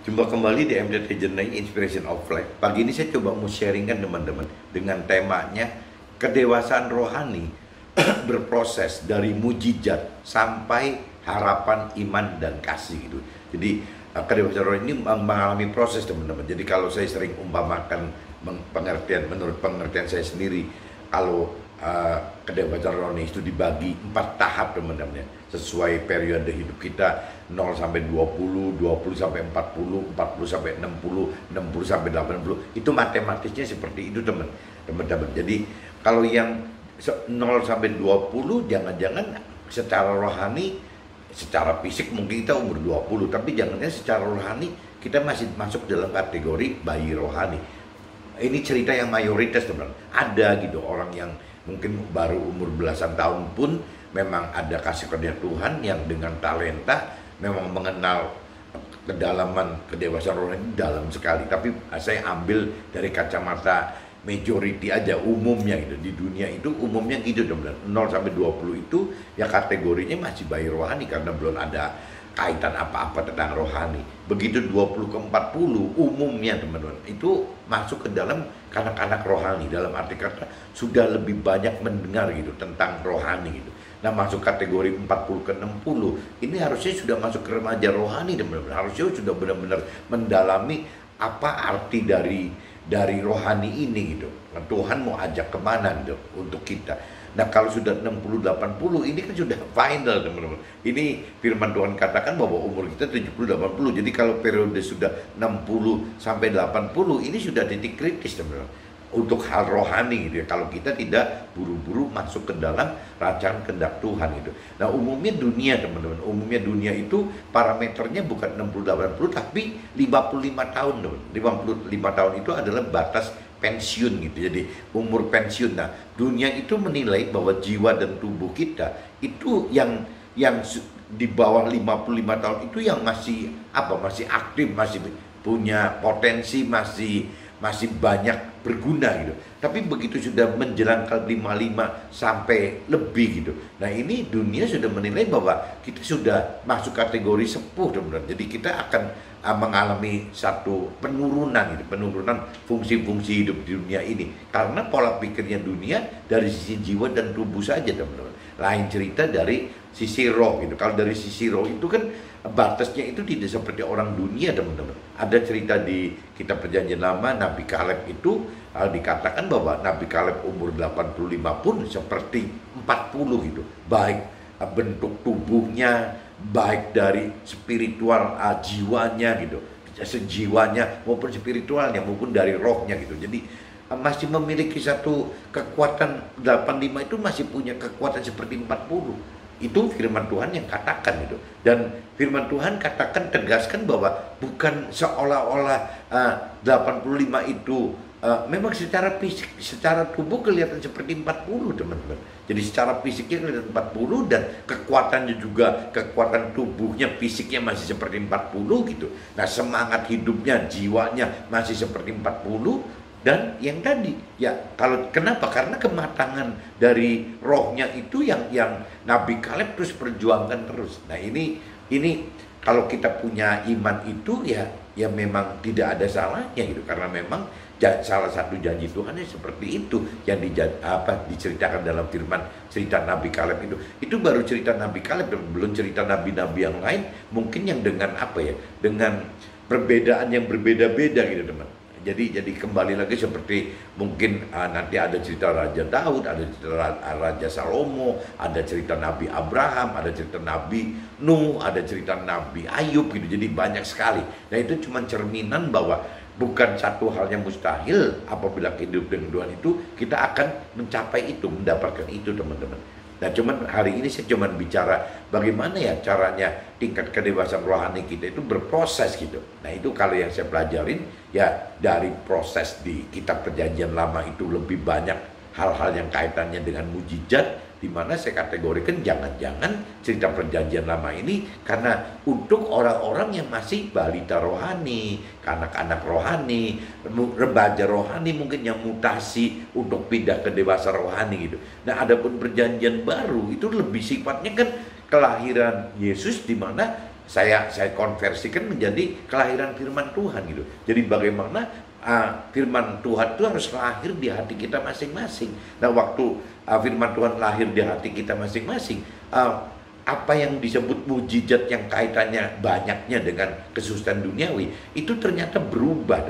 Jumpa kembali di MDT Journey Inspiration of Life. Pagi ini saya coba mau sharingkan teman-teman dengan temanya kedewasaan rohani berproses dari mujizat sampai harapan, iman, dan kasih gitu. Jadi kedewasaan rohani ini mengalami proses teman-teman. Jadi kalau saya sering umpamakan menurut pengertian saya sendiri, kalau kedewasaan rohani itu dibagi 4 tahap teman-teman ya, sesuai periode hidup kita 0 sampai 20, 20 sampai 40, 40 sampai 60, 60 sampai 80. Itu matematisnya seperti itu teman-teman. Jadi kalau yang 0 sampai 20 jangan-jangan secara rohani, secara fisik mungkin kita umur 20, tapi jangan-jangan secara rohani kita masih masuk dalam kategori bayi rohani. Ini cerita yang mayoritas teman. Ada gitu orang yang mungkin baru umur belasan tahun pun memang ada kasih karunia Tuhan yang dengan talenta memang mengenal kedalaman kedewasaan rohani dalam sekali. Tapi saya ambil dari kacamata majority aja, umumnya gitu. Di dunia itu umumnya gitu teman. 0 sampai 20 itu ya kategorinya masih bayi rohani karena belum ada kaitan apa-apa tentang rohani. Begitu 20 ke 40 umumnya teman-teman itu masuk ke dalam kanak-kanak rohani, dalam arti kata sudah lebih banyak mendengar gitu tentang rohani gitu. Nah masuk kategori 40 ke 60 ini harusnya sudah masuk ke remaja rohani teman-teman. Harusnya sudah benar-benar mendalami apa arti dari rohani ini gitu. Nah, Tuhan mau ajak kemana gitu untuk kita. Nah kalau sudah 60-80 ini kan sudah final teman-teman. Ini firman Tuhan katakan bahwa umur kita 70-80. Jadi kalau periode sudah 60 sampai 80 ini sudah titik kritis teman-teman. Untuk hal rohani gitu ya. Kalau kita tidak buru-buru masuk ke dalam rancangan kehendak Tuhan gitu. Nah umumnya dunia teman-teman. Umumnya dunia itu parameternya bukan 60-80 tapi 55 tahun teman. 55 tahun itu adalah batas pensiun gitu. Jadi umur pensiun. Nah, dunia itu menilai bahwa jiwa dan tubuh kita itu yang di bawah 55 tahun itu yang masih masih aktif, masih punya potensi, masih banyak berguna gitu. Tapi begitu sudah menjelang ke 55 sampai lebih gitu. Nah, ini dunia sudah menilai bahwa kita sudah masuk kategori sepuh teman-teman. Jadi kita akan mengalami satu penurunan gitu, penurunan fungsi-fungsi hidup di dunia ini. Karena pola pikirnya dunia dari sisi jiwa dan tubuh saja teman-teman. Lain cerita dari sisi roh gitu. Kalau dari sisi roh itu kan batasnya itu tidak seperti orang dunia teman-teman. Ada cerita di kitab Perjanjian Lama Nabi Kaleb itu dikatakan bahwa Nabi Kaleb umur 85 pun seperti 40 gitu. Baik bentuk tubuhnya, baik dari spiritual jiwanya gitu, sejiwanya maupun spiritualnya maupun dari rohnya gitu. Jadi masih memiliki satu kekuatan. 85 itu masih punya kekuatan seperti 40. Itu firman Tuhan yang katakan itu. Dan firman Tuhan katakan, tegaskan bahwa bukan seolah-olah 85 itu memang secara fisik, secara tubuh kelihatan seperti 40 teman-teman. Jadi secara fisiknya kelihatan 40 dan kekuatannya juga, kekuatan tubuhnya, fisiknya masih seperti 40 gitu. Nah semangat hidupnya, jiwanya masih seperti 40. Dan yang tadi ya, kalau kenapa? Karena kematangan dari rohnya itu yang Nabi Kaleb terus perjuangkan terus. Nah ini kalau kita punya iman itu ya memang tidak ada salahnya gitu, karena memang salah satu janji Tuhan seperti itu yang diceritakan dalam firman cerita Nabi Kaleb itu baru cerita Nabi Kaleb, belum cerita nabi-nabi yang lain mungkin yang dengan dengan perbedaan yang berbeda-beda gitu teman. Jadi kembali lagi seperti mungkin nanti ada cerita Raja Daud, ada cerita Raja Salomo, ada cerita Nabi Abraham, ada cerita Nabi Nuh, ada cerita Nabi Ayub gitu. Jadi banyak sekali. Nah itu cuma cerminan bahwa bukan satu hal yang mustahil apabila hidup dengan Tuhan itu kita akan mencapai itu, mendapatkan itu teman-teman. Nah cuman hari ini saya cuma bicara bagaimana ya caranya tingkat kedewasaan rohani kita itu berproses gitu. Nah itu kalau yang saya pelajarin ya dari proses di kitab Perjanjian Lama itu lebih banyak hal-hal yang kaitannya dengan mujizat, di mana saya kategorikan jangan-jangan cerita Perjanjian Lama ini karena untuk orang-orang yang masih balita rohani, anak-anak rohani, remaja rohani mungkin yang mutasi untuk pindah ke dewasa rohani gitu. Nah adapun Perjanjian Baru itu lebih sifatnya kan kelahiran Yesus, di mana saya konversikan menjadi kelahiran firman Tuhan gitu. Jadi bagaimana firman Tuhan itu harus lahir di hati kita masing-masing. Nah, waktu firman Tuhan lahir di hati kita masing-masing, apa yang disebut mujizat yang kaitannya banyaknya dengan kesusahan duniawi itu ternyata berubah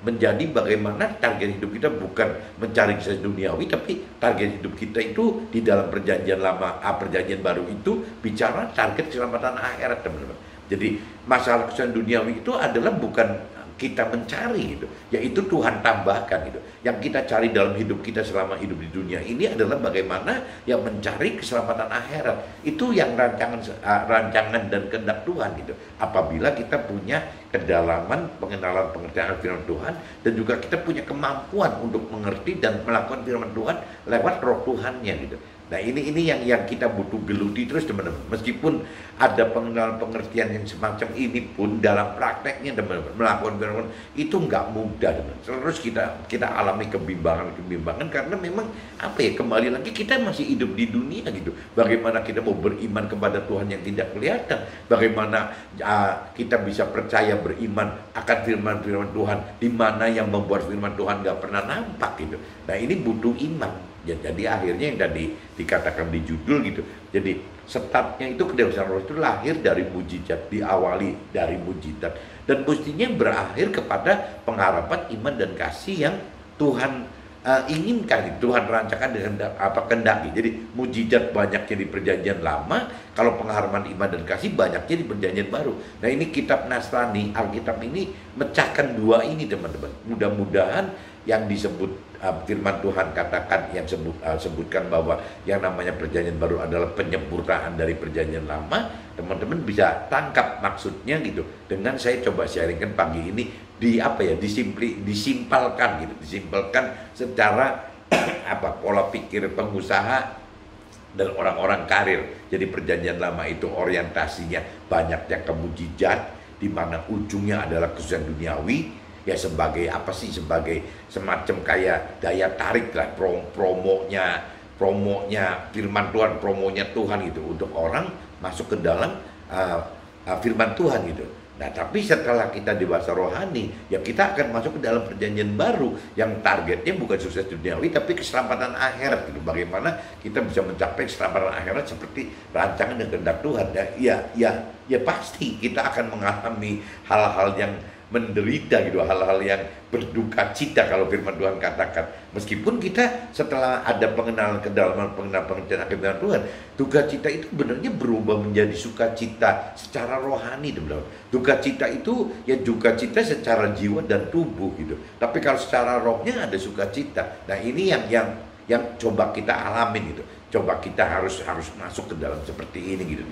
menjadi bagaimana target hidup kita bukan mencari kesusahan duniawi, tapi target hidup kita itu di dalam perjanjian lama, perjanjian baru itu bicara target keselamatan akhirat, teman-teman. Jadi masalah kesusahan duniawi itu adalah bukan kita mencari gitu, yaitu Tuhan tambahkan gitu. Yang kita cari dalam hidup kita selama hidup di dunia ini adalah bagaimana yang mencari keselamatan akhirat. Itu yang rancangan dan kehendak Tuhan gitu. Apabila kita punya kedalaman pengenalan pengertian firman Tuhan, dan juga kita punya kemampuan untuk mengerti dan melakukan firman Tuhan lewat roh Tuhannya gitu. Nah, ini yang kita butuh geluti terus, teman-teman. Meskipun ada pengenalan pengertian yang semacam ini pun dalam prakteknya, teman-teman, melakukan firman itu nggak mudah, teman-teman. Terus kita alami kebimbangan karena memang kembali lagi kita masih hidup di dunia gitu. Bagaimana kita mau beriman kepada Tuhan yang tidak kelihatan? Bagaimana kita bisa percaya beriman akan firman-firman Tuhan di mana yang membuat firman Tuhan nggak pernah nampak gitu. Nah, ini butuh iman. Ya, jadi akhirnya yang tadi dikatakan di judul gitu. Jadi startnya itu kedewasaan roh itu lahir dari mujizat, diawali dari mujizat, dan mestinya berakhir kepada pengharapan iman dan kasih yang Tuhan inginkan, Tuhan rancangkan dengan kehendaki. Jadi mujizat banyaknya di perjanjian lama, kalau pengharapan iman dan kasih banyaknya di perjanjian baru. Nah, ini kitab Nasrani, Alkitab ini mecahkan dua ini, teman-teman. Mudah-mudahan yang disebut firman Tuhan katakan, yang sebutkan bahwa yang namanya perjanjian baru adalah penyempurnaan dari perjanjian lama, teman-teman bisa tangkap maksudnya gitu. Dengan saya coba sharingkan pagi ini disimpalkan gitu, disimpelkan secara pola pikir pengusaha dan orang-orang karir. Jadi perjanjian lama itu orientasinya banyaknya kemujizat, di mana ujungnya adalah kesusahan duniawi. Ya sebagai sebagai semacam kayak daya tarik lah, promonya firman Tuhan, promonya Tuhan gitu untuk orang masuk ke dalam firman Tuhan gitu. Nah, tapi setelah kita dewasa rohani, ya kita akan masuk ke dalam perjanjian baru yang targetnya bukan sukses duniawi tapi keselamatan akhirat gitu. Bagaimana kita bisa mencapai keselamatan akhirat seperti rancangan dan kehendak Tuhan. Ya pasti kita akan mengalami hal-hal yang menderita gitu, hal-hal yang berduka cita kalau firman Tuhan katakan. Meskipun kita setelah ada pengenalan kedalaman, pengertian akan Tuhan, duka cita itu benarnya berubah menjadi sukacita secara rohani, teman-teman. Duka cita itu ya duka cita secara jiwa dan tubuh gitu. Tapi kalau secara rohnya ada sukacita. Nah, ini yang coba kita alamin gitu. Coba kita harus masuk ke dalam seperti ini gitu.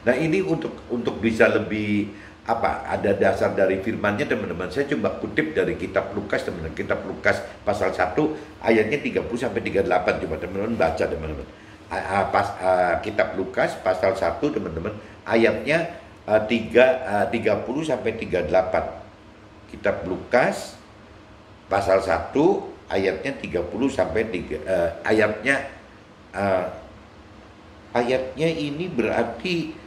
Nah, ini untuk bisa lebih ada dasar dari firman-Nya, teman-teman. Saya coba kutip dari kitab Lukas, teman-teman. Kitab Lukas pasal 1 ayatnya 30 sampai 38. Coba teman-teman baca, teman-teman. Kitab Lukas pasal 1, teman-teman, ayatnya 30 sampai 38. Kitab Lukas pasal 1 ayatnya 30 sampai ayatnya ini berarti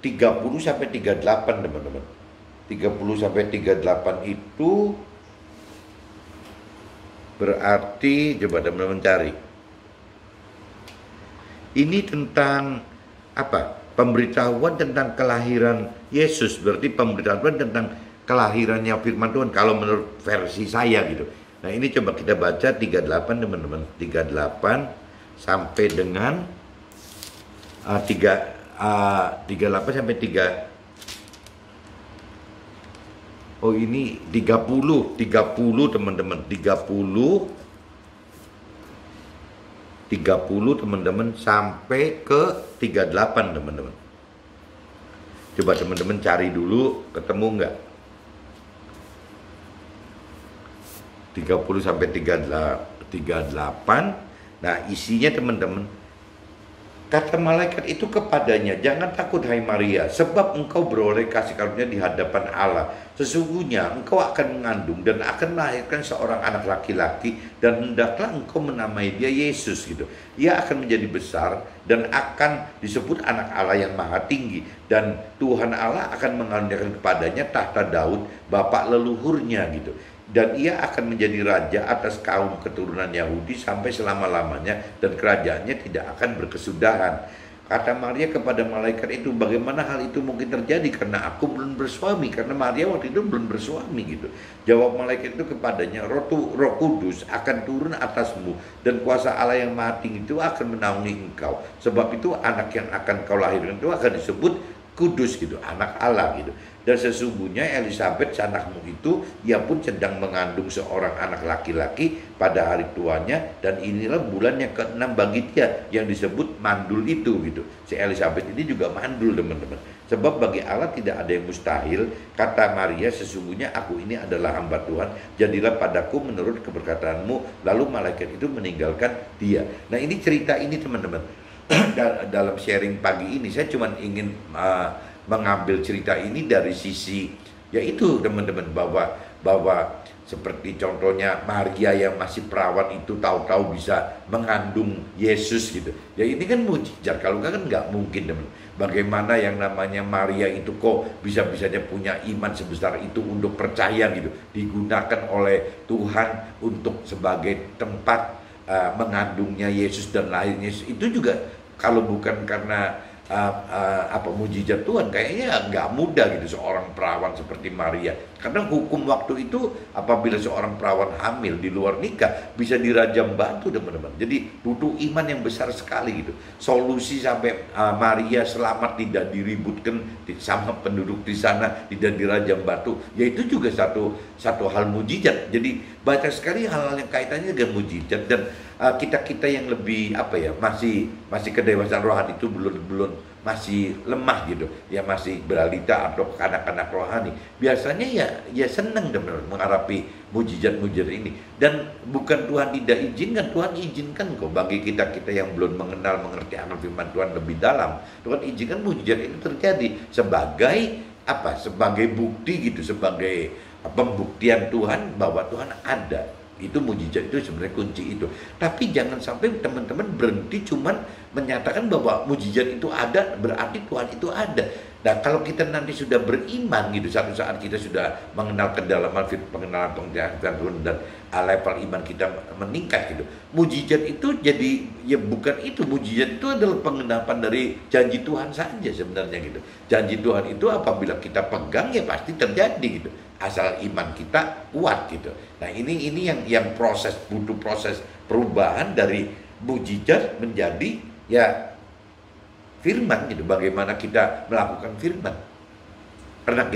30 sampai 38, teman-teman. 30 sampai 38 itu berarti, coba teman-teman cari. Ini tentang pemberitahuan tentang kelahiran Yesus. Berarti pemberitahuan tentang kelahirannya firman Tuhan kalau menurut versi saya gitu. Nah, ini coba kita baca 38, teman-teman. 38 sampai dengan 38 sampai 3. Oh, ini 30 teman-teman. 30 teman-teman sampai ke 38, teman-teman. Coba teman-teman cari dulu, ketemu enggak? 30 sampai 38. Nah, isinya, teman-teman, Kata malaikat itu kepadanya, "Jangan takut hai Maria, sebab engkau beroleh kasih karunia di hadapan Allah. Sesungguhnya engkau akan mengandung dan akan melahirkan seorang anak laki-laki, dan hendaklah engkau menamai dia Yesus," gitu. "Ia akan menjadi besar dan akan disebut anak Allah yang maha tinggi, dan Tuhan Allah akan mengaruniakan kepadanya tahta Daud bapak leluhurnya," gitu. "Dan ia akan menjadi raja atas kaum keturunan Yahudi sampai selama-lamanya, dan kerajaannya tidak akan berkesudahan." Kata Maria kepada malaikat itu, "Bagaimana hal itu mungkin terjadi? Karena aku belum bersuami." Karena Maria waktu itu belum bersuami gitu. Jawab malaikat itu kepadanya, Roh Kudus akan turun atasmu, dan kuasa Allah yang maha tinggi itu akan menaungi engkau. Sebab itu anak yang akan kau lahirkan itu akan disebut kudus gitu, anak Allah gitu. Dan sesungguhnya Elisabeth anakmu itu, ia pun sedang mengandung seorang anak laki-laki pada hari tuanya, dan inilah bulan yang ke-6 bagi dia, yang disebut mandul itu gitu. Si Elisabeth ini juga mandul, teman-teman. Sebab bagi Allah tidak ada yang mustahil. Kata Maria, "Sesungguhnya aku ini adalah hamba Tuhan, jadilah padaku menurut keberkataanmu." Lalu malaikat itu meninggalkan dia. Nah, ini cerita ini, teman-teman. Dalam sharing pagi ini saya cuma ingin mengambil cerita ini dari sisi, yaitu teman-teman, bahwa seperti contohnya Maria yang masih perawan itu tahu-tahu bisa mengandung Yesus gitu. Ya ini kan mujizat, kalau kan nggak mungkin, teman. Bagaimana yang namanya Maria itu kok bisa-bisanya punya iman sebesar itu untuk percaya gitu, digunakan oleh Tuhan untuk sebagai tempat mengandungnya Yesus dan lahirnya Yesus. Itu juga kalau bukan karena mujizat Tuhan, kayaknya nggak mudah gitu seorang perawan seperti Maria. Karena hukum waktu itu apabila seorang perawan hamil di luar nikah bisa dirajam batu, teman-teman. Jadi butuh iman yang besar sekali gitu. Solusi sampai Maria selamat, tidak diributkan sama penduduk di sana, tidak dirajam batu, yaitu juga satu hal mujizat. Jadi banyak sekali hal-hal yang kaitannya dengan mujizat. Dan kita yang lebih masih kedewasaan rohani itu belum masih lemah gitu, ya masih beralita atau kanak-kanak rohani, biasanya ya senang benar menghadapi mujizat-mujizat ini. Dan bukan Tuhan tidak izinkan, Tuhan izinkan kok bagi kita yang belum mengerti akan firman Tuhan lebih dalam. Tuhan izinkan mujizat itu terjadi sebagai bukti gitu, sebagai pembuktian Tuhan bahwa Tuhan ada. Itu mujizat, itu sebenarnya kunci itu. Tapi jangan sampai teman-teman berhenti cuman menyatakan bahwa mujizat itu ada, berarti Tuhan itu ada. Nah, kalau kita nanti sudah beriman gitu, satu saat kita sudah mengenal kedalaman pengenalan Tuhan dan level iman kita meningkat gitu, mujizat itu jadi, ya bukan itu, mujizat itu adalah pengenapan dari janji Tuhan saja sebenarnya gitu. Janji Tuhan itu apabila kita pegang ya pasti terjadi gitu, asal iman kita kuat gitu. Nah, ini yang butuh proses perubahan dari mujizat menjadi ya firman gitu. Bagaimana kita melakukan firman? Karena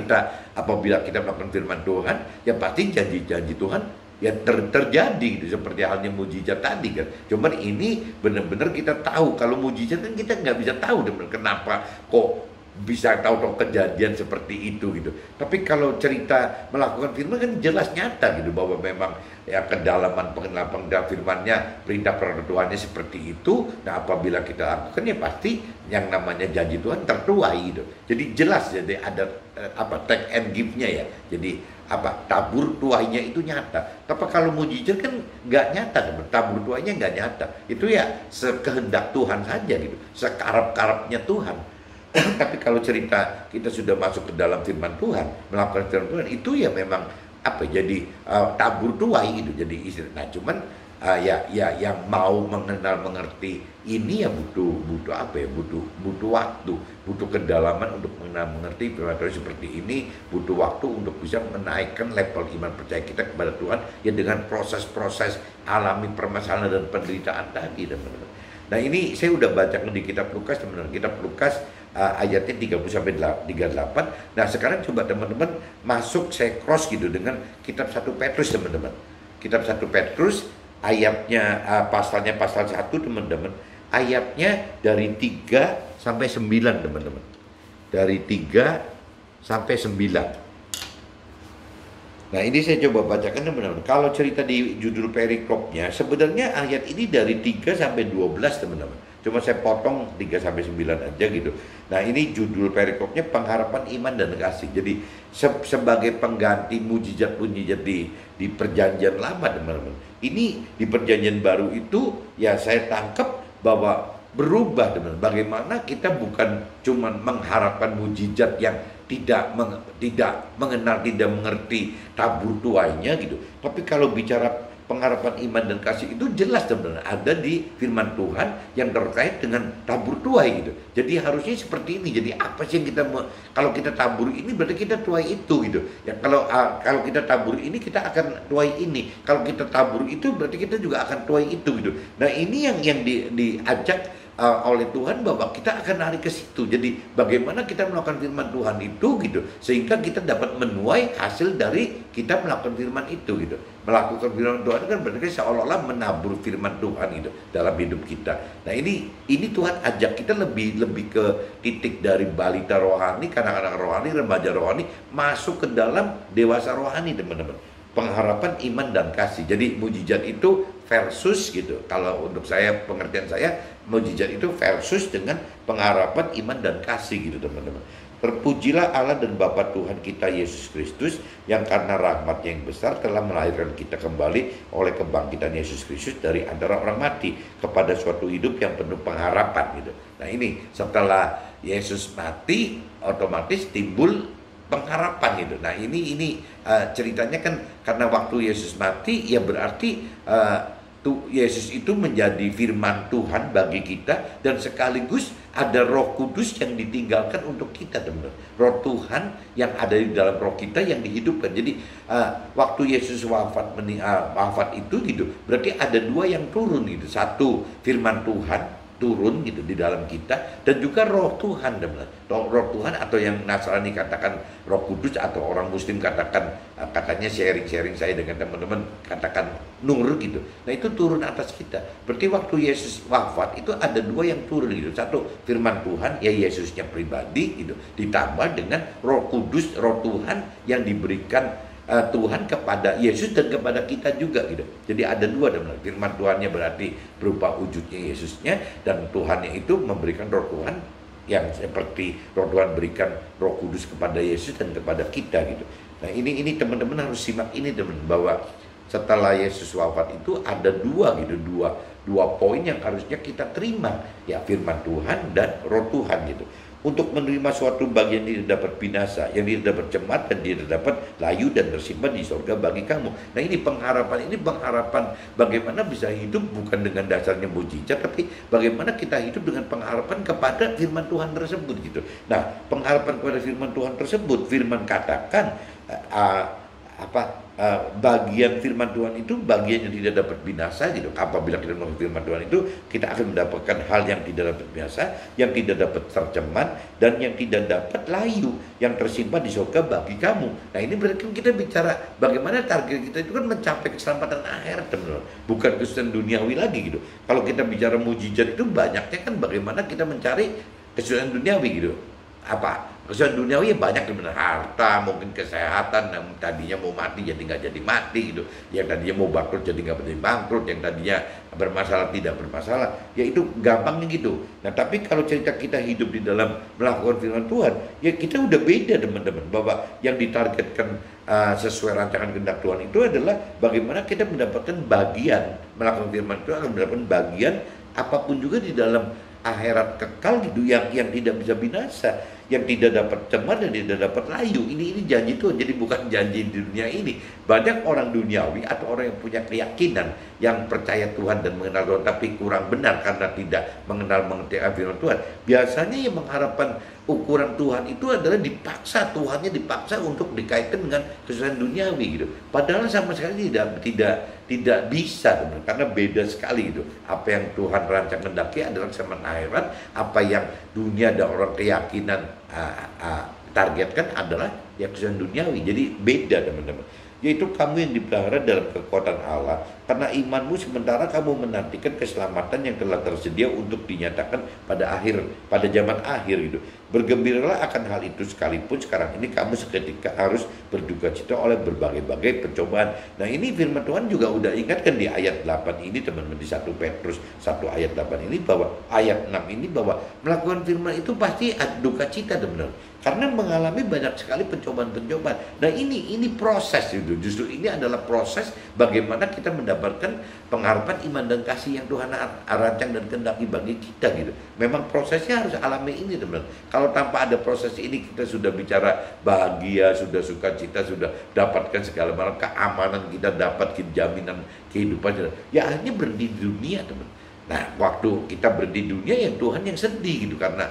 apabila kita melakukan firman Tuhan, ya pasti janji-janji Tuhan ya terjadi gitu, seperti halnya mujizat tadi kan. Cuman ini benar-benar kita tahu, kalau mujizat kan kita nggak bisa tahu kenapa kok bisa tahu kejadian seperti itu gitu. Tapi kalau cerita melakukan firman kan jelas nyata gitu, bahwa memang ya kedalaman pengenalan firman-Nya, perintah Tuhannya seperti itu. Nah, apabila kita lakukan ya pasti yang namanya janji Tuhan tertuai gitu. Jadi jelas, jadi ada take and give-nya ya. Jadi tabur tuainya itu nyata. Tapi kalau mujizat kan nggak nyata, tabur tuainya nggak nyata. Itu ya sekehendak Tuhan saja gitu, sekarap-karapnya Tuhan. Tapi kalau cerita kita sudah masuk ke dalam firman Tuhan, melakukan firman Tuhan, itu ya memang jadi tabur tuai gitu, jadi istri. Nah, cuman yang mau mengerti ini ya butuh waktu, butuh kedalaman untuk mengerti firman Tuhan seperti ini, butuh waktu untuk bisa menaikkan level iman percaya kita kepada Tuhan ya dengan proses-proses alami permasalahan dan penderitaan tadi, teman-teman. Nah, ini saya udah bacakan di kitab Lukas, teman-teman. Kitab Lukas ayatnya 30-38. Nah, sekarang coba teman-teman masuk, saya cross gitu dengan kitab 1 Petrus, teman-teman. Kitab 1 Petrus ayatnya pasal 1, teman-teman. Ayatnya dari 3 sampai 9, teman-teman. Dari 3 sampai 9. Nah, ini saya coba bacakan, teman-teman. Kalau cerita di judul perikopnya, sebenarnya ayat ini dari 3 sampai 12, teman-teman. Cuma saya potong 3-9 aja gitu. Nah, ini judul perikopnya pengharapan iman dan kasih. Jadi sebagai pengganti mujizat-mujizat di perjanjian lama, teman-teman. Ini di perjanjian baru itu ya saya tangkap bahwa berubah, teman-teman. Bagaimana kita bukan cuma mengharapkan mujizat yang tidak mengenal, tidak mengerti tabur tuainya gitu. Tapi kalau bicara pengharapan iman dan kasih itu jelas, teman-teman, ada di firman Tuhan yang terkait dengan tabur tuai gitu. Jadi harusnya seperti ini. Jadi apa sih yang kita kalau kita tabur ini berarti kita tuai itu gitu. Ya kalau kita tabur ini kita akan tuai ini. Kalau kita tabur itu berarti kita juga akan tuai itu gitu. Nah, ini yang diajak oleh Tuhan bahwa kita akan lari ke situ. Jadi bagaimana kita melakukan firman Tuhan itu gitu, sehingga kita dapat menuai hasil dari kita melakukan firman itu gitu. Melakukan firman Tuhan kan berarti seolah-olah menabur firman Tuhan itu dalam hidup kita. Nah, ini Tuhan ajak kita lebih ke titik dari balita rohani, kanak-kanak rohani, remaja rohani masuk ke dalam dewasa rohani, teman-teman. Pengharapan iman dan kasih. Jadi mujizat itu versus gitu. Kalau untuk saya, pengertian saya, mujizat itu versus dengan pengharapan iman dan kasih gitu, teman-teman. Terpujilah Allah dan Bapa Tuhan kita Yesus Kristus, yang karena rahmat-Nya yang besar telah melahirkan kita kembali oleh kebangkitan Yesus Kristus dari antara orang mati kepada suatu hidup yang penuh pengharapan gitu. Nah, ini setelah Yesus mati otomatis timbul pengharapan gitu. Nah, ini ceritanya kan karena waktu Yesus mati ya berarti Yesus itu menjadi firman Tuhan bagi kita, dan sekaligus ada Roh Kudus yang ditinggalkan untuk kita, teman-teman. Roh Tuhan yang ada di dalam roh kita yang dihidupkan. Jadi waktu Yesus wafat itu gitu, berarti ada dua yang turun gitu. Satu, firman Tuhan turun gitu di dalam kita, dan juga roh Tuhan, teman-teman. Roh Tuhan atau yang Nasrani katakan Roh Kudus, atau orang Muslim katakan katanya sharing saya dengan teman-teman katakan nur gitu. Nah, itu turun atas kita. Berarti waktu Yesus wafat itu ada dua yang turun gitu. Satu, firman Tuhan ya Yesusnya pribadi gitu, ditambah dengan Roh Kudus, roh Tuhan yang diberikan Tuhan kepada Yesus dan kepada kita juga gitu. Jadi ada dua, teman-teman. Firman Tuhannya berarti berupa wujudnya Yesusnya, dan Tuhannya itu memberikan roh Tuhan yang seperti roh Tuhan berikan Roh Kudus kepada Yesus dan kepada kita gitu. Nah, ini teman-teman harus simak ini, teman, bahwa setelah Yesus wafat itu ada dua gitu, dua poin yang harusnya kita terima, ya firman Tuhan dan roh Tuhan gitu. Untuk menerima suatu bagian tidak dapat binasa, yang tidak dapat cemat dan tidak dapat layu dan tersimpan di surga bagi kamu. Nah, ini pengharapan bagaimana bisa hidup bukan dengan dasarnya mujizat, tapi bagaimana kita hidup dengan pengharapan kepada firman Tuhan tersebut gitu. Nah, pengharapan kepada firman Tuhan tersebut, firman katakan bagian firman Tuhan itu bagian yang tidak dapat binasa gitu. Apabila kita melakukan firman Tuhan itu, kita akan mendapatkan hal yang tidak dapat binasa, yang tidak dapat tercemar, dan yang tidak dapat layu, yang tersimpan di surga bagi kamu. Nah, ini berarti kita bicara bagaimana target kita itu kan mencapai keselamatan akhirat, teman-teman, bukan kesusahan duniawi lagi gitu. Kalau kita bicara mujizat itu banyaknya kan bagaimana kita mencari kesusahan duniawi gitu. Kesusahan duniawi ya banyak, benar, harta, mungkin kesehatan, yang tadinya mau mati jadi nggak jadi mati gitu, yang tadinya mau bangkrut jadi nggak jadi bangkrut, yang tadinya bermasalah tidak bermasalah, ya itu gampangnya gitu. Nah, tapi kalau cerita kita hidup di dalam melakukan firman Tuhan, ya kita udah beda, teman-teman, bahwa yang ditargetkan sesuai rancangan kehendak Tuhan itu adalah bagaimana kita mendapatkan bagian melakukan firman Tuhan, mendapatkan bagian apapun juga di dalam akhirat kekal gitu, yang tidak bisa binasa, yang tidak dapat cemar dan tidak dapat layu. Ini janji Tuhan. Jadi bukan janji di dunia ini. Banyak orang duniawi atau orang yang punya keyakinan, yang percaya Tuhan dan mengenal Tuhan, tapi kurang benar karena tidak mengerti firman Tuhan. Biasanya yang mengharapkan ukuran Tuhan itu adalah dipaksa, Tuhannya dipaksa untuk dikaitkan dengan kesusahan duniawi gitu. Padahal sama sekali tidak bisa, teman, karena beda sekali itu. Apa yang Tuhan rancang kehendaki adalah keselamatan akhirat, apa yang dunia dan orang keyakinan targetkan adalah ya kesusahan duniawi. Jadi beda, teman-teman. Yaitu kamu yang dipelihara dalam kekuatan Allah karena imanmu, sementara kamu menantikan keselamatan yang telah tersedia untuk dinyatakan pada zaman akhir gitu. Bergembiralah akan hal itu sekalipun sekarang ini kamu seketika harus berduka cita oleh berbagai-bagai pencobaan. Nah ini firman Tuhan juga udah ingatkan di ayat 8 ini teman-teman, di 1 Petrus 1 ayat 8 ini, bahwa ayat 6 ini, bahwa melakukan firman itu pasti ada duka cita teman-teman. Karena mengalami banyak sekali pencobaan-pencobaan. Nah ini proses itu. Justru ini adalah proses bagaimana kita mendapatkan pengharapan iman dan kasih yang Tuhan rancang dan kehendaki bagi kita gitu. Memang prosesnya harus alami ini teman-teman. Kalau tanpa ada proses ini, kita sudah bicara bahagia, sudah sukacita, sudah dapatkan segala macam keamanan, kita dapat jaminan kehidupan, ya akhirnya berhenti di dunia teman. Nah, waktu kita berhenti di dunia, ya Tuhan yang sedih gitu, karena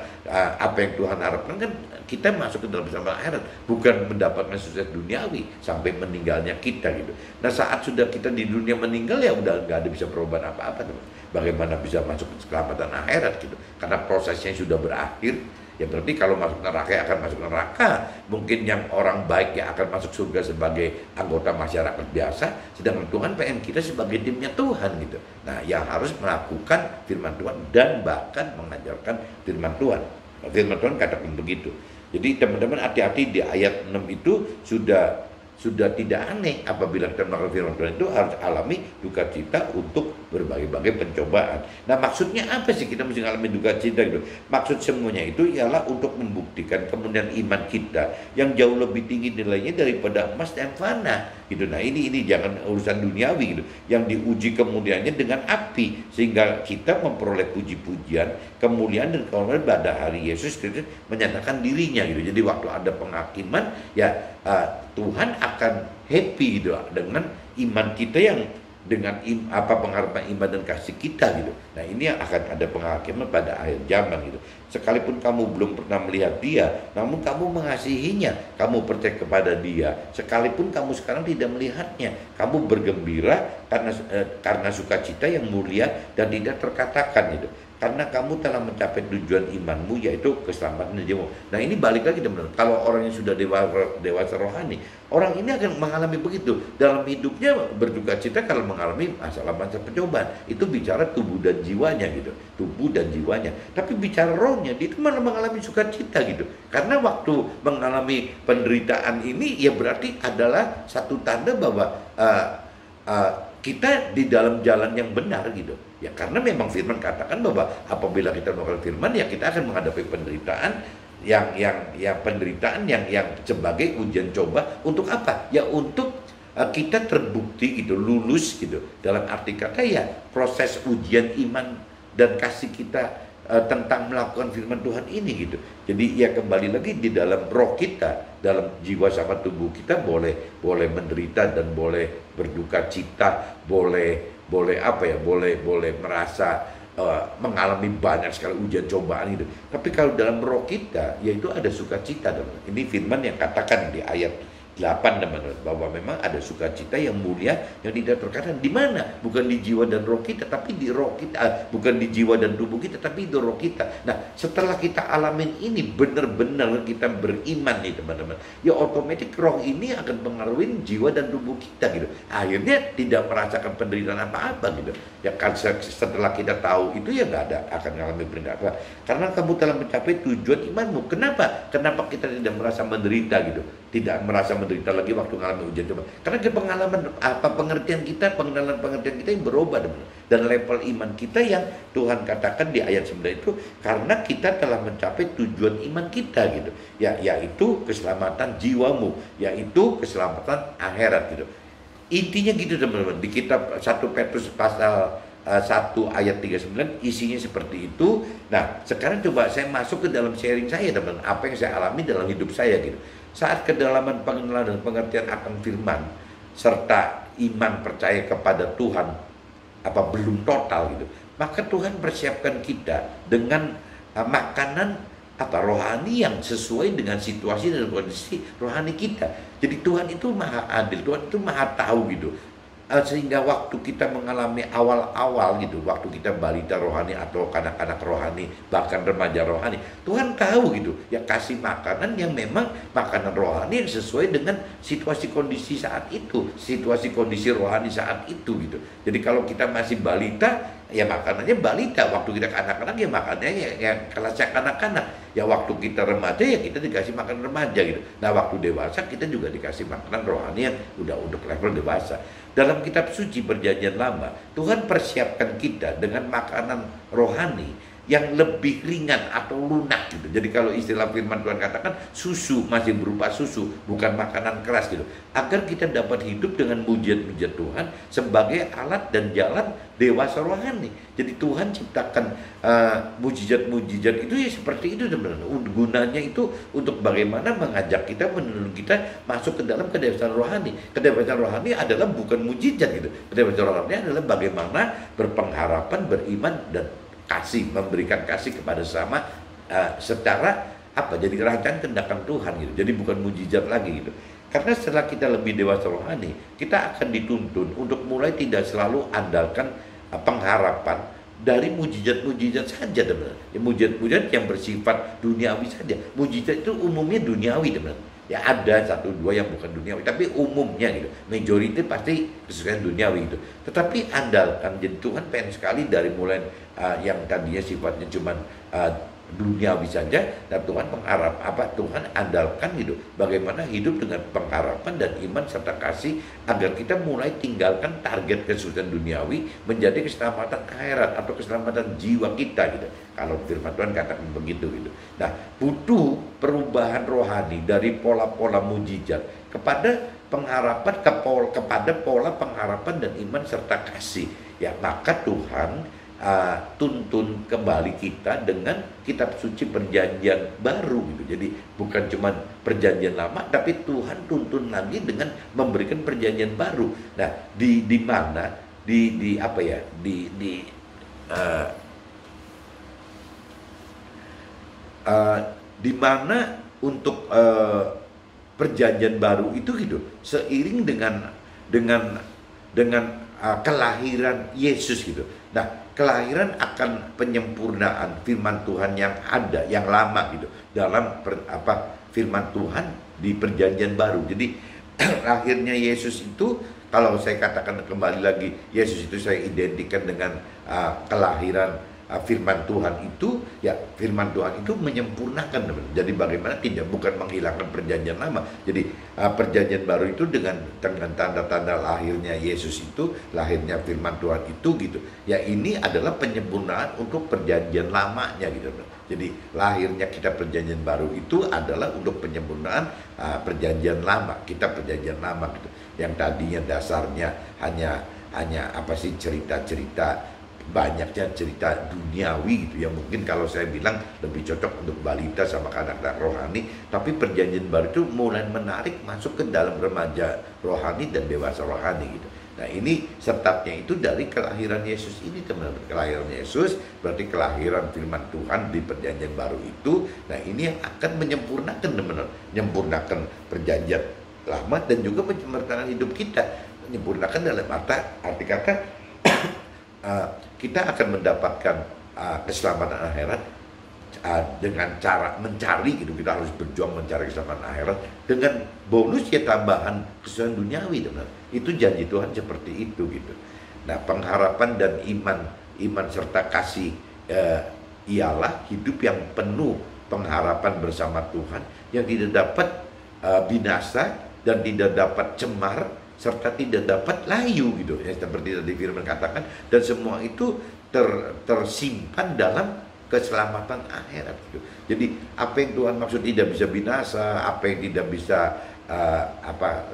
apa yang Tuhan harapkan kan kita masuk ke dalam bersama akhirat, bukan mendapatkan sukses duniawi sampai meninggalnya kita gitu. Nah, saat sudah kita di dunia meninggal, ya udah nggak ada bisa perubahan apa-apa teman. Bagaimana bisa masuk ke keselamatan akhirat gitu? Karena prosesnya sudah berakhir. Ya berarti kalau masuk neraka ya akan masuk neraka. Mungkin yang orang baik ya akan masuk surga sebagai anggota masyarakat biasa. Sedangkan Tuhan pengen kita sebagai timnya Tuhan gitu. Nah yang harus melakukan firman Tuhan dan bahkan mengajarkan firman Tuhan. Firman Tuhan katakan begitu. Jadi teman-teman hati-hati, di ayat 6 itu sudah tidak aneh apabila kita melakukan firman Tuhan itu harus alami duka cita untuk berbagai-bagai pencobaan. Nah maksudnya apa sih kita mesti alami duka cita gitu? Maksud semuanya itu ialah untuk membuktikan kemudian iman kita yang jauh lebih tinggi nilainya daripada emas dan fana gitu. Nah ini jangan urusan duniawi gitu, yang diuji kemudiannya dengan api, sehingga kita memperoleh puji-pujian, kemuliaan dan kehormatan pada hari Yesus Kristus menyatakan dirinya gitu. Jadi waktu ada penghakiman ya Tuhan akan happy gitu dengan iman kita yang dengan pengharapan iman dan kasih kita gitu. Nah ini yang akan ada penghakiman pada akhir zaman gitu. Sekalipun kamu belum pernah melihat Dia, namun kamu mengasihinya, kamu percaya kepada Dia. Sekalipun kamu sekarang tidak melihatnya, kamu bergembira karena sukacita yang mulia dan tidak terkatakan gitu. Karena kamu telah mencapai tujuan imanmu, yaitu keselamatan jiwamu. Nah ini balik lagi teman-teman. Kalau orang yang sudah dewasa rohani, orang ini akan mengalami begitu. Dalam hidupnya berduka cita kalau mengalami masalah-masalah pencobaan. Itu bicara tubuh dan jiwanya gitu. Tubuh dan jiwanya. Tapi bicara rohnya, dia itu malah mengalami sukacita gitu. Karena waktu mengalami penderitaan ini, ya berarti adalah satu tanda bahwa kita di dalam jalan yang benar gitu. Ya karena memang firman katakan bahwa apabila kita melakukan firman, ya kita akan menghadapi penderitaan yang sebagai ujian coba. Untuk apa? Ya untuk kita terbukti gitu, lulus gitu. Dalam arti kata ya proses ujian iman dan kasih kita tentang melakukan firman Tuhan ini gitu. Jadi ya kembali lagi di dalam roh kita, dalam jiwa sama tubuh kita boleh menderita dan boleh berduka cita, boleh merasa mengalami banyak sekali ujian cobaan itu. Tapi kalau dalam roh kita, yaitu ada sukacita. Ini firman yang katakan di ayat 8 teman-teman, bahwa memang ada sukacita yang mulia yang tidak terkatakan. Di mana? Bukan di jiwa dan roh kita, tapi di roh kita. Bukan di jiwa dan tubuh kita, tapi di roh kita. Nah, setelah kita alamin ini, benar-benar kita beriman nih teman-teman, ya otomatis roh ini akan mengaruhi jiwa dan tubuh kita gitu. Akhirnya tidak merasakan penderitaan apa-apa gitu. Ya kan setelah kita tahu itu, ya nggak ada akan mengalami penderitaan. Karena kamu telah mencapai tujuan imanmu. Kenapa? Kenapa kita tidak merasa menderita gitu? Tidak merasa menderita lagi waktu mengalami ujian coba. Karena pengalaman pengertian kita yang berubah dan level iman kita yang Tuhan katakan di ayat 9 itu, karena kita telah mencapai tujuan iman kita gitu. Ya yaitu keselamatan jiwamu, yaitu keselamatan akhirat gitu. Intinya gitu teman-teman. Di kitab 1 Petrus pasal 1 ayat 39 isinya seperti itu. Nah, sekarang coba saya masuk ke dalam sharing saya teman-teman, apa yang saya alami dalam hidup saya gitu. Saat kedalaman pengenalan dan pengertian akan firman serta iman percaya kepada Tuhan belum total gitu, maka Tuhan persiapkan kita dengan makanan rohani yang sesuai dengan situasi dan kondisi rohani kita. Jadi Tuhan itu maha adil, Tuhan itu maha tahu gitu. Sehingga waktu kita mengalami awal-awal gitu, waktu kita balita rohani atau kanak-kanak rohani, bahkan remaja rohani, Tuhan tahu gitu, ya kasih makanan yang memang makanan rohani yang sesuai dengan situasi kondisi saat itu, situasi kondisi rohani saat itu gitu. Jadi kalau kita masih balita, ya makanannya balita. Waktu kita anak-anak, ya makanannya ya kelasnya kanak-kanak. Ya waktu kita remaja ya kita dikasih makan remaja gitu. Nah waktu dewasa kita juga dikasih makanan rohani yang udah untuk level dewasa. Dalam kitab suci perjanjian lama, Tuhan persiapkan kita dengan makanan rohani yang lebih ringan atau lunak gitu. Jadi kalau istilah firman Tuhan katakan susu, masih berupa susu, bukan makanan keras gitu. Agar kita dapat hidup dengan mujizat-mujizat Tuhan sebagai alat dan jalan dewasa rohani. Jadi Tuhan ciptakan mujizat-mujizat itu ya seperti itu sebenarnya. Gunanya itu untuk bagaimana mengajak kita, menuntun kita masuk ke dalam kedewasaan rohani. Kedewasaan rohani adalah bukan mujizat gitu. Kedewasaan rohani adalah bagaimana berpengharapan, beriman dan kasih, memberikan kasih kepada sesama secara apa? Jadi rancangan tindakan Tuhan gitu. Jadi bukan mujizat lagi gitu. Karena setelah kita lebih dewasa rohani, kita akan dituntun untuk mulai tidak selalu andalkan pengharapan dari mujizat-mujizat saja teman. Ya, mujizat-mujizat yang bersifat duniawi saja. Mujizat itu umumnya duniawi teman. Ya ada satu dua yang bukan duniawi, tapi umumnya gitu. Majority pasti kesukaan duniawi gitu. Tetapi andalkan, jadi Tuhan pengen sekali dari mulai yang tadinya sifatnya cuma duniawi saja, dan Tuhan Tuhan andalkan gitu. Bagaimana hidup dengan pengharapan dan iman serta kasih agar kita mulai tinggalkan target kesulitan duniawi menjadi keselamatan akhirat atau keselamatan jiwa kita gitu. Kalau firman Tuhan katakan begitu gitu. Nah, butuh perubahan rohani dari pola-pola mujizat kepada pengharapan kepada pola pengharapan dan iman serta kasih. Ya, maka Tuhan tuntun kembali kita dengan kitab suci perjanjian baru gitu. Jadi bukan cuma perjanjian lama, tapi Tuhan tuntun lagi dengan memberikan perjanjian baru. Nah, di mana di apa ya? Di mana untuk perjanjian baru itu gitu, seiring dengan kelahiran Yesus gitu. Nah, kelahiran akan penyempurnaan firman Tuhan yang ada, yang lama gitu, dalam firman Tuhan di perjanjian baru. Jadi lahirnya Yesus itu, kalau saya katakan kembali lagi, Yesus itu saya identikan dengan kelahiran firman Tuhan itu, ya firman Tuhan itu menyempurnakan teman. Jadi bagaimana tidak, bukan menghilangkan perjanjian lama. Jadi perjanjian baru itu dengan tanda-tanda lahirnya Yesus itu, lahirnya firman Tuhan itu gitu. Ya ini adalah penyempurnaan untuk perjanjian lamanya gitu. Jadi lahirnya kita perjanjian baru itu adalah untuk penyempurnaan perjanjian lama, kita perjanjian lama gitu. Yang tadinya dasarnya hanya apa sih, cerita-cerita, banyaknya cerita duniawi gitu, yang mungkin kalau saya bilang lebih cocok untuk balita sama anak-anak rohani. Tapi perjanjian baru itu mulai menarik masuk ke dalam remaja rohani dan dewasa rohani gitu. Nah ini sertapnya itu dari kelahiran Yesus ini teman-teman. Kelahiran Yesus berarti kelahiran firman Tuhan di perjanjian baru itu. Nah ini yang akan menyempurnakan teman-teman, menyempurnakan perjanjian lama dan juga menyempurnakan hidup kita. Menyempurnakan dalam arti kata kita akan mendapatkan keselamatan akhirat dengan cara mencari gitu. Kita harus berjuang mencari keselamatan akhirat dengan bonus ya tambahan kesulitan duniawi teman. Itu janji Tuhan seperti itu gitu. Nah, pengharapan dan iman serta kasih ialah hidup yang penuh pengharapan bersama Tuhan, yang tidak dapat binasa dan tidak dapat cemar serta tidak dapat layu gitu ya, seperti tadi firman katakan, dan semua itu tersimpan dalam keselamatan akhirat gitu. Jadi apa yang Tuhan maksud tidak bisa binasa, apa yang tidak bisa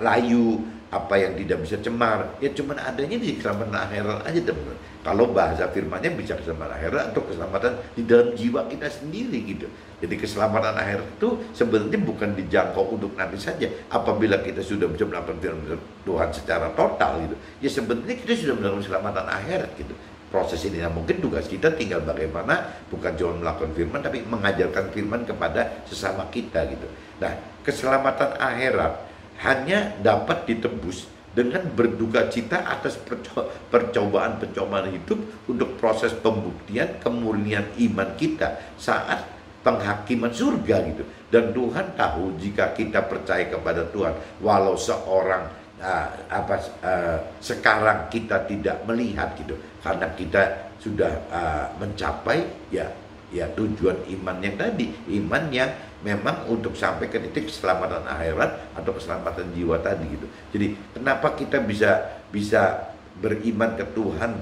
layu, apa yang tidak bisa cemar, ya cuman adanya di keselamatan akhirat aja teman-teman. Kalau bahasa firmannya bisa keselamatan akhirat atau keselamatan di dalam jiwa kita sendiri gitu. Jadi keselamatan akhirat itu sebenarnya bukan dijangkau untuk nanti saja. Apabila kita sudah bisa melakukan firman Tuhan secara total gitu, ya sebenarnya kita sudah melakukan keselamatan akhirat gitu. Proses ini, nah mungkin tugas kita tinggal bagaimana bukan cuma melakukan firman, tapi mengajarkan firman kepada sesama kita gitu. Nah, keselamatan akhirat hanya dapat ditebus dengan berduka cita atas percobaan-pencobaan hidup untuk proses pembuktian kemurnian iman kita saat penghakiman surga gitu. Dan Tuhan tahu jika kita percaya kepada Tuhan, walau seorang sekarang kita tidak melihat gitu, karena kita sudah mencapai ya ya tujuan iman yang tadi, iman yang memang untuk sampai ke titik keselamatan akhirat atau keselamatan jiwa tadi gitu. Jadi kenapa kita bisa beriman ke Tuhan,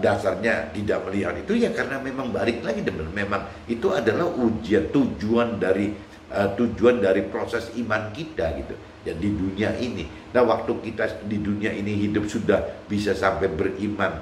dasarnya tidak melihat itu ya karena memang balik lagi teman, memang itu adalah ujian, tujuan dari proses iman kita gitu ya di dunia ini. Nah waktu kita di dunia ini hidup sudah bisa sampai beriman,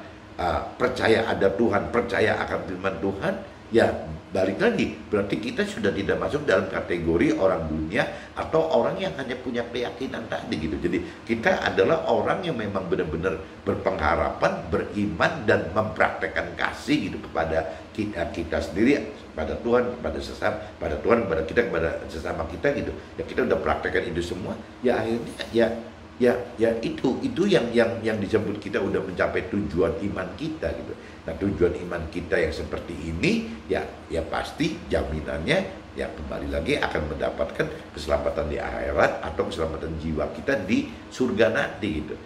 percaya ada Tuhan, percaya akan firman Tuhan, ya balik lagi berarti kita sudah tidak masuk dalam kategori orang dunia atau orang yang hanya punya keyakinan tadi gitu. Jadi kita adalah orang yang memang benar-benar berpengharapan, beriman dan mempraktekkan kasih gitu kepada kita sendiri, pada Tuhan, kepada sesama, pada Tuhan, kepada kita, kepada sesama kita gitu. Ya kita udah praktekkan itu semua, ya akhirnya ya itu yang disebut kita udah mencapai tujuan iman kita gitu. Nah tujuan iman kita yang seperti ini ya pasti jaminannya ya kembali lagi akan mendapatkan keselamatan di akhirat atau keselamatan jiwa kita di surga nanti gitu.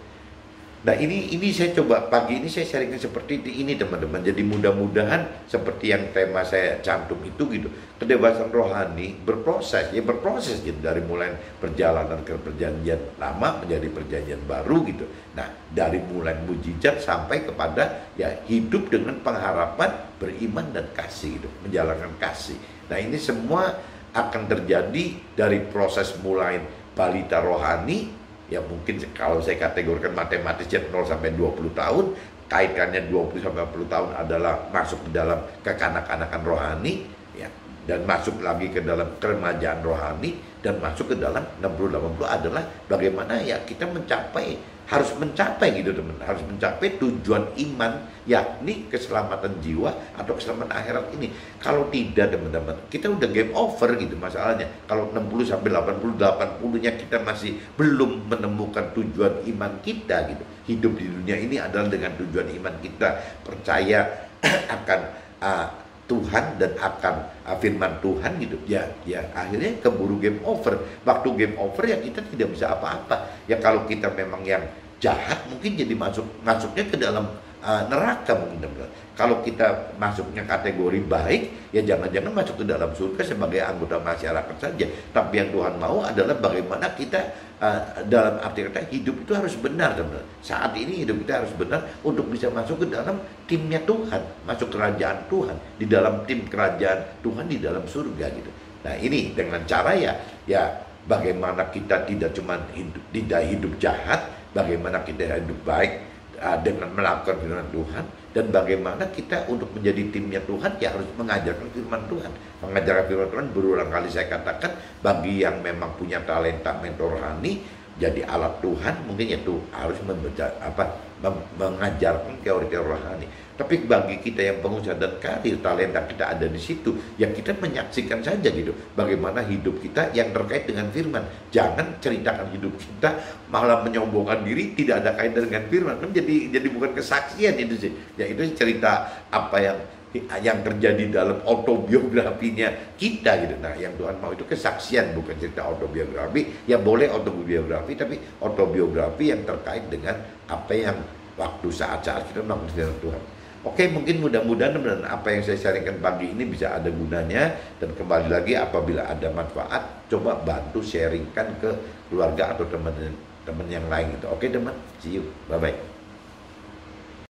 Nah ini saya coba pagi ini saya sharingkan seperti ini teman-teman. Jadi mudah-mudahan seperti yang tema saya cantum itu gitu. Kedewasaan rohani berproses gitu dari mulai perjalanan ke perjanjian lama menjadi perjanjian baru gitu. Nah dari mulai mujizat sampai kepada ya hidup dengan pengharapan, beriman dan kasih gitu, menjalankan kasih. Nah ini semua akan terjadi dari proses mulai balita rohani. Ya mungkin kalau saya kategorikan matematis 0 sampai 20 tahun, kaitannya 20 sampai 40 tahun adalah masuk ke dalam kekanak-kanakan rohani ya, dan masuk lagi ke dalam keremajaan rohani, dan masuk ke dalam 60-80 adalah bagaimana ya kita harus mencapai gitu teman, harus mencapai tujuan iman yakni keselamatan jiwa atau keselamatan akhirat ini. Kalau tidak teman-teman, kita udah game over gitu masalahnya. Kalau 60 sampai 80-nya kita masih belum menemukan tujuan iman kita gitu. Hidup di dunia ini adalah dengan tujuan iman kita, percaya akan Tuhan dan akan firman Tuhan gitu ya akhirnya keburu game over. Waktu game over ya kita tidak bisa apa-apa ya. Kalau kita memang yang jahat mungkin jadi masuknya ke dalam neraka mungkin teman-teman. Kalau kita masuknya kategori baik ya jangan-jangan masuk ke dalam surga sebagai anggota masyarakat saja. Tapi yang Tuhan mau adalah bagaimana kita dalam arti kata hidup itu harus benar teman-teman. Saat ini hidup kita harus benar untuk bisa masuk ke dalam timnya Tuhan, masuk kerajaan Tuhan, di dalam tim kerajaan Tuhan di dalam surga gitu. Nah ini dengan cara ya bagaimana kita tidak cuma hidup jahat, bagaimana kita hidup baik dengan melakukan firman Tuhan, dan bagaimana kita untuk menjadi timnya Tuhan ya harus mengajarkan firman Tuhan. Mengajarkan firman Tuhan berulang kali saya katakan, bagi yang memang punya talenta mentor rohani jadi alat Tuhan mungkin itu harus mengajarkan teori-teori rohani. Tapi bagi kita yang pengusaha dan karir, talenta kita ada di situ, ya kita menyaksikan saja gitu bagaimana hidup kita yang terkait dengan firman. Jangan ceritakan hidup kita malah menyombongkan diri tidak ada kaitan dengan firman, kan jadi bukan kesaksian itu sih. Ya itu cerita apa yang terjadi dalam autobiografinya kita gitu. Nah yang Tuhan mau itu kesaksian, bukan cerita autobiografi. Ya boleh autobiografi, tapi autobiografi yang terkait dengan apa yang waktu saat-saat kita melakukan firman Tuhan. Oke, mungkin mudah-mudahan apa yang saya sharingkan pagi ini bisa ada gunanya. Dan kembali lagi apabila ada manfaat, coba bantu sharingkan ke keluarga atau teman-teman yang lain gitu. Oke teman, see you, bye-bye.